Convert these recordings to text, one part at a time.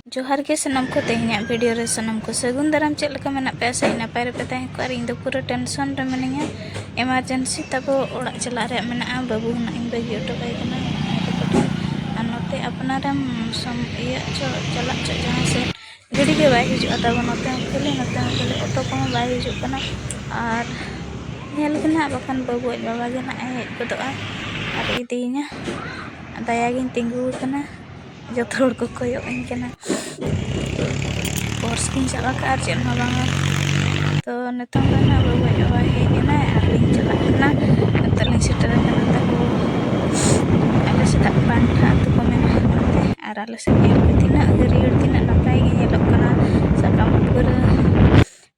जोहार के सनम को तेहना वीडियो रे सनम को सगुन दाराम चेक लका मेना पे सही नपाय रे पे तहें को इन दो पूरा टेंशन रे मिनिया इमरजेंसी तब ओड़ा चला रे मेना बाबू ना इन बगी ऑटो बाई कना अनोते अपना रम सम ये चला जहां से गड़ी के बाई हिजु तब नोते खेले ऑटो को बाई हिजु कना और नेल कना बखन बाबू aj बाबा गे ना हेज गदोआ और इदीना दायागिन तिंगु कना जो थोड़ को कोयो इन कना कोर्स किन चला का ar चेन बांगा तो नितोंग ना बाबू aj बाबा हेज ना आलिन चला कना तलिन सेटर कना तको आले सेता पांठा तो को मेना और आले से नेल तिना हरियर तिना नपाय गे नेलक कना साकाम पूरा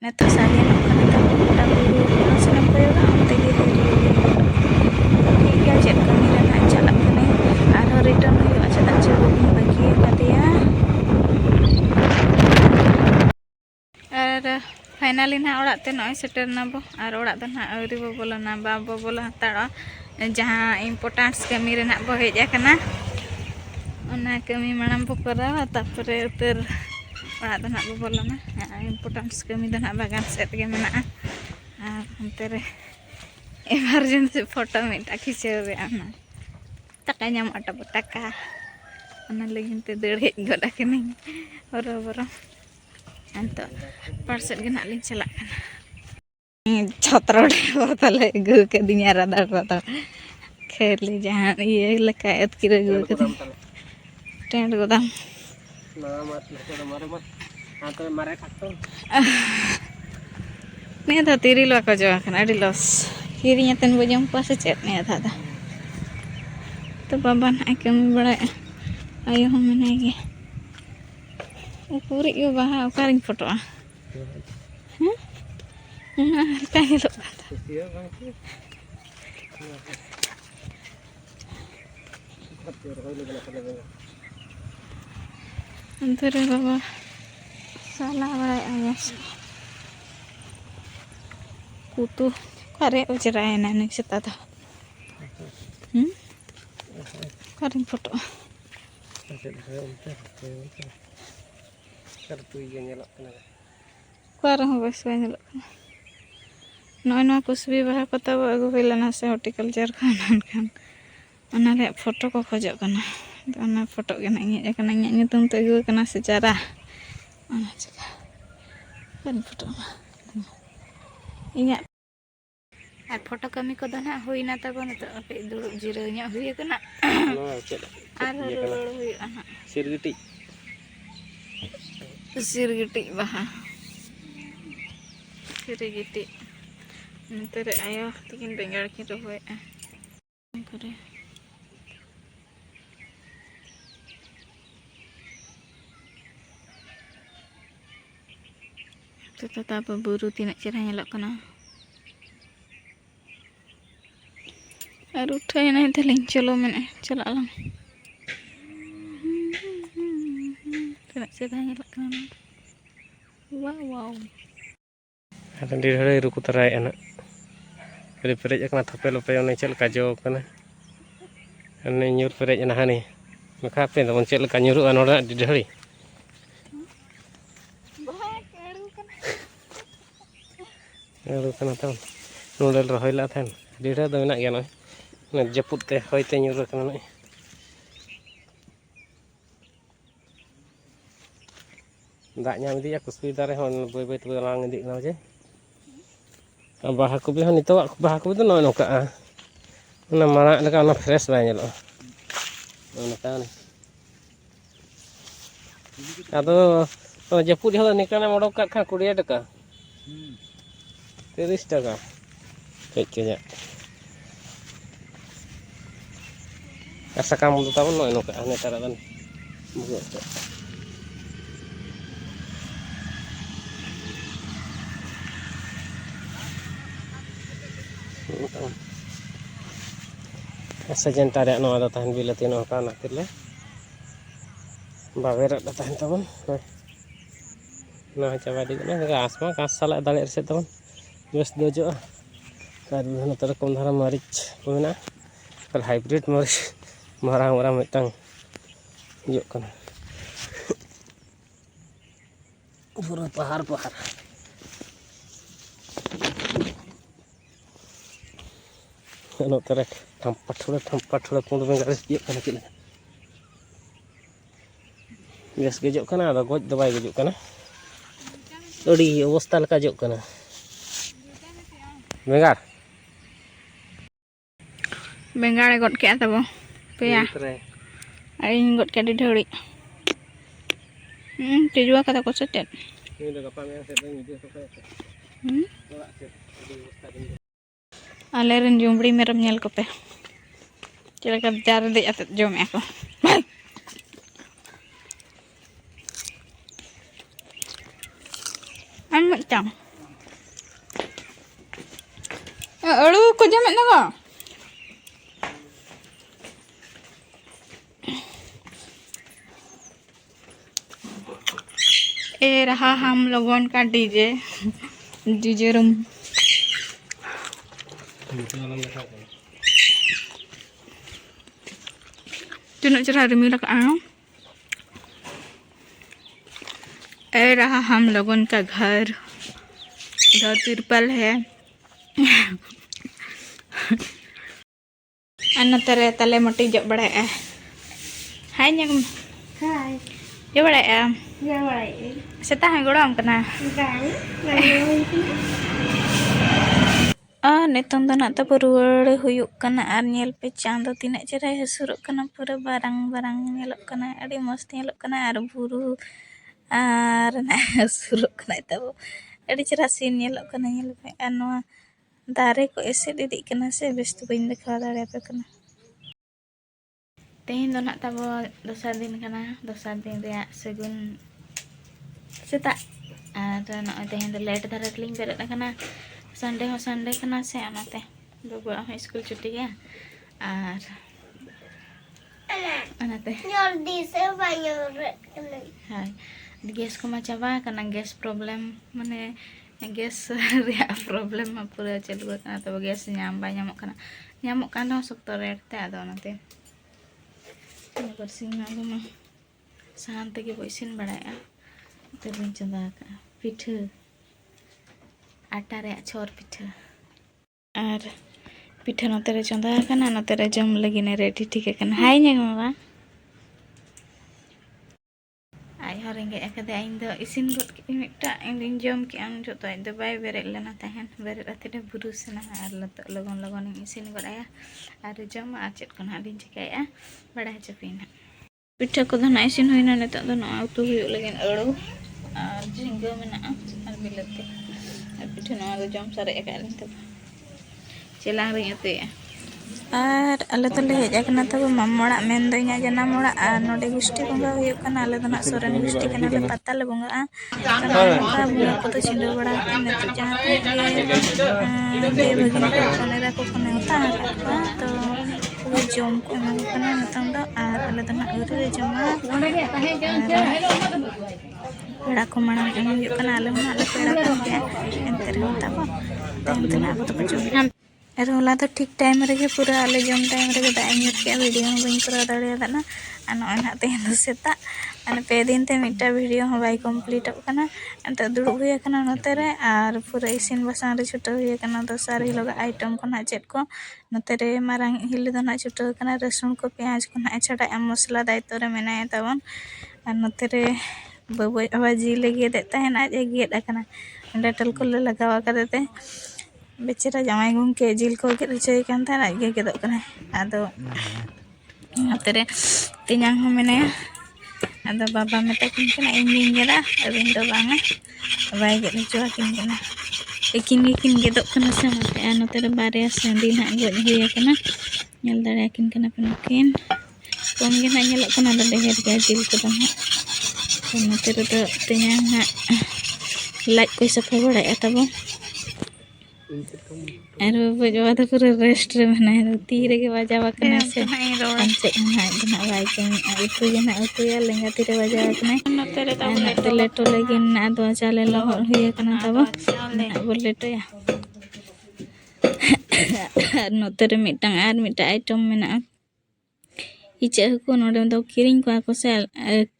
नेतो सागे कना तको गोटा बुरु सनम कोयो onte ge हरियर ठीक है चेक कमी रना चला कने और रिटर्न हुई अच्छा अच्छा बुकिंग बगी कदिया और फाइनली ना ओड़ा ते नय सेटर ना बो और ओड़ा द ना अवरी बो बोला ना बाबो बोला हताड़ा जहां इम्पोर्टेंट्स कमी रे ना बो हेज आकना ओना कमी मानम बो करावा तापरे उतर ओड़ा द ना बो बोला ना इम्पोर्टेंट्स कमी द ना बागान सेट गे मेना और अंते रे इमरजेंसी फोटो मिटा खिंचे रे आना टका नाम अटब टका ओना लगिन ते दड़ हेज गड आकनी बरोबर अंत पार्सल गे ना लिन चला छतरोड़े तले गु के दिया रदा रदा खेली जहां ये लका एतकिर गु के टेंट गोदाम ने दा तिरिल को जो आखन अडी लॉस किरिया तन बजम पासे चेत ने था तो बाबा ना कमी बड़ा आयो हम ने गे पूरी यो बाहा ओकारिन फोटो हैं का हेलो अंतरे बाबा साला बड़ा आया कुतु करे उजरा है ना नहीं सेता था करिन फोटो कर हूं बस वाला नय न कुसबी बाहा को तब अगु होइलना से हॉर्टिकल्चर खान खान ओना ले फोटो को खोजो कना तो ओना फोटो के ना इᱧ कना इᱧ nyutum तो अगु कना से चारा ओना चका कर फोटो इᱧ और फोटो कमी को दना होइना तबन तो अपे दुड़ुब जिरो ᱧ हुई कना और रोड़ हुई ना सिरगिटी बाहा सिरगिटी नंतर आयो तिकिन बेंगाड़ की रोए करे तो तब बुरु तीना चेहरा ñelok kana और उठाई नहीं थलिंग चलो मैंने चला लंग तीना चेहरा ñelok kana वाव वाव डी ढड़े रुकु तराय ना रे पेरेज अकना थपे लोपे ओने चल का जो कना अने न्यूर पेरेज ना हानी मखा पे दबन चल का न्यूरु अनोड़ा डी ढड़ी रू कना तो नोडल रहोइला थन डी ढड़ा दो मेना गया न जपुत ते होइते न्यूर कना न दाग नाम इदिया कुसबी दारे हन बय बय तबे लांग इदि ना जे बाहा को भी नितो बाहा को तो नय नका ना मारा लगा ना फ्रेश बाय नेलो नका ने आदो तो जपुत हो निकाना मोडक का खा 20 टका 30 टका कच्चे asakam untuk tahun no eno ka ane taradan buat sajen tarik no ada tahan bila tino kana tile bawer ada tahan tahun nah coba di na ga asma kas sala dale reset tahun just dojo karu na tar kom dhara marich puna hybrid मरीच Marang Marang मिटang hijau kan पूरा पहाड़ पहाड़ नोते रे ठम्पा थोड़ा Pund बेंगार hijau kan kini gas gejok kana ada goj do bay gejok kana odi অবস্থা leka jok kana Bengal got kaya tabo pea aing got kaya di dhari tujuan kata ko setet alen jumbri meram nyel ko pe cila ka jar de atet jom ako amat cang aduh ko jamet na ko रहा हम लोगों का DJ room चुनाव चढ़ा रिमिल रहा हम लोगों का घर उधर तिरपल है अन्नतरे तले मटी जब बड़ा है हाय न्यम हाय ये बड़ा है Setah yang gorong kena. Nitong to nak ruwar huyuk kana ar nyel pe chando tinak cerai hasuruk kana pura barang-barang nyelok kana adi mos nyelok kana ar buru ar na hasuruk kana tabo adi cerah sin nyelok kana nyel pe anwa dare ko ese didik kana se bestu bain dekha dare pe kana tehin to nak tabo dosar din kana dosar din rea segun seta ada nak tehin to late dara kling berat kana Sunday kana se anate babu school cuti ya ar anate nyoldi se banyak hai di gas ko macaba kana gas problem mane gas rea problem ma pura chalu kana to gas nyamuk kana sokto rete ado anate bersih aku mah santai ke boisin badaya terbin chanda ka pitha आटा रे छोर पिठा और पिठा नते रे चंदा kana नते रे जम लगी ने रेडी ठीक है हाय न्या मामा आई हरेंगे एकदे इन दो इसिन गट के मिटा इन जम के अन जो तो इन दो बाय बेरे लेना तहन बेरे राते दे बुरु सेना आर लत लगन इसिन गड़ाया आर जम आ चेत कोन हालिन चिकाया बड़ा चपिन पिठा को दना इसिन होइना नेता दो ना उतु हुय लगिन अड़ो और झिंगा मेना और बिलते पिठा ना दो जम सारे एकालिन तब चेलांग रे अते और अले तो ले जाकना तब ममोड़ा मेन दो इना जना मोड़ा आ नोडे गुष्टि बंगा हुय कना अले दना सोरेन गुष्टि कना ले पत्ता ले बंगा कना का बुला को तो छिंदो बड़ा ने तो जहां दे भगिन को कोनेरा को कोने होता तो वो जम को मन कना नतंग दो और अले दना उरे जमा पेड़ा को मांग हुय कना अले ना अले पेड़ा को के एंतर होता बा तेना को तो जम और होला तो ठीक टाइम रे पूरा आले जम टाइम रे दा इन के वीडियो बइन करा दाड़े दाना अन अना ते सेता अन पे दिन ते मिटा वीडियो हो बाई कंप्लीट कना अंत दुड़ु हुय कना नते रे और पूरा इसिन बसां रे छुटा हुय कना दोसार हिलोग आइटम को ना चेत को नते रे मारांग हिल दना छुटा कना रसुन को प्याज को ना छटा मसला दायित्व रे मेनाय ताबन और नते रे बाबू आवाजी लगे देता है ना आज गेट कना डटल को लगावा करते बेचारा जमाई गुम के जिल को गेट चय कान था आज गे गेदो कना आदो नते तिनांग हो मेनाया आदो बाबा मेता किन कना इंगिन गेदा अबिन दो बांगा बाय गेट चुआ किन कना एकिन गेदो कना से नते नते बारे सेंदी ना गज हुय कना नेल दाड़ा किन कना पनकिन कम गे ना नेलो कना दो देहर गे जिल को दना नते तो तिनांग ना लाइक को सफा बड़ा तबो और बजवा तो पूरा रेस्ट रे बनाए तीरे के बजावा कना से अंचे ना बना वाई के उतु जना उतु या लेंगा तीरे बजावा कना नते लेटो लेगिन ना दो चाले लो हुय कना तबो ना बोलेटो या note re mitang item mena icha ko node do kiring ko ako se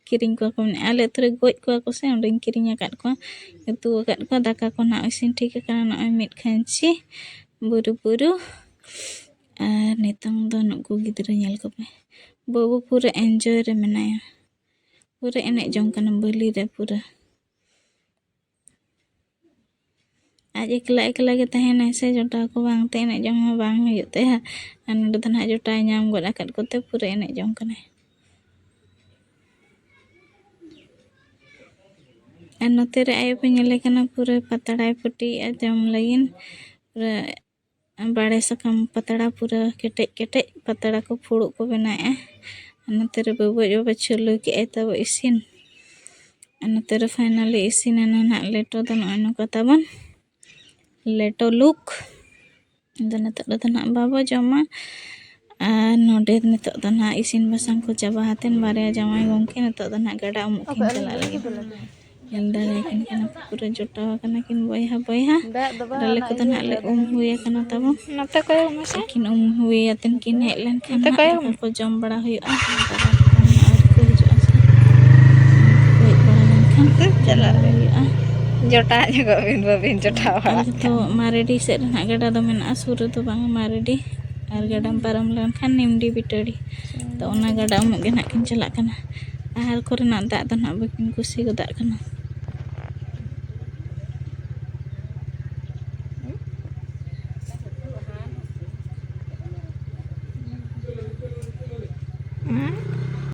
kiring ko ko ale tre goj ko ako se onde kiring akat ko itu akat ko daka ko na isin thik kana na mit khanchi buru-buru ar nitang do nuku gidra nyel ko pe bobo pura enjoy re menaya pura enek jong kana beli re pura आज एकला के तहना से जोटा को बांग ते एने जong बांग हुते हा नोडे तो ना जोटा नाम गड आकत कोते पूरा एने जong कने और नोते रे आयो पे नेले कना पूरा पतड़ा पटी जम लगिन पूरा बाड़े सकम पतड़ा पूरा केटे पतड़ा को फुड़ू को बनाए नोते रे बबो जो बचलो के तब इसिन नोते रे फाइनली इसिन ना लेटो तो नो कताबन लेटो लुक नत बाबा जमा नोडे नित इसिन बसंग को चाबा हातेन बारे जमाई गंके नित गड़ा उमुकिन चला लगे जल दाड़े किन पूरा जोटावा कना किन बयहा डाले को ले हुए कना तबो नते को मसे किन हुए अतन किन हेलन खान को जम बड़ा हुआ चला जोटा जगह बिन जोटा तो मारेडी से गड़ा दो मेना सुर तो बांग मारेडी और गड़ाम पारम लन खान निमडी बिटड़ी तो ओना गड़ा उमुक गे ना किन चला कना आहार कोरे ना दा दो ना बकिन कुसी को दा कना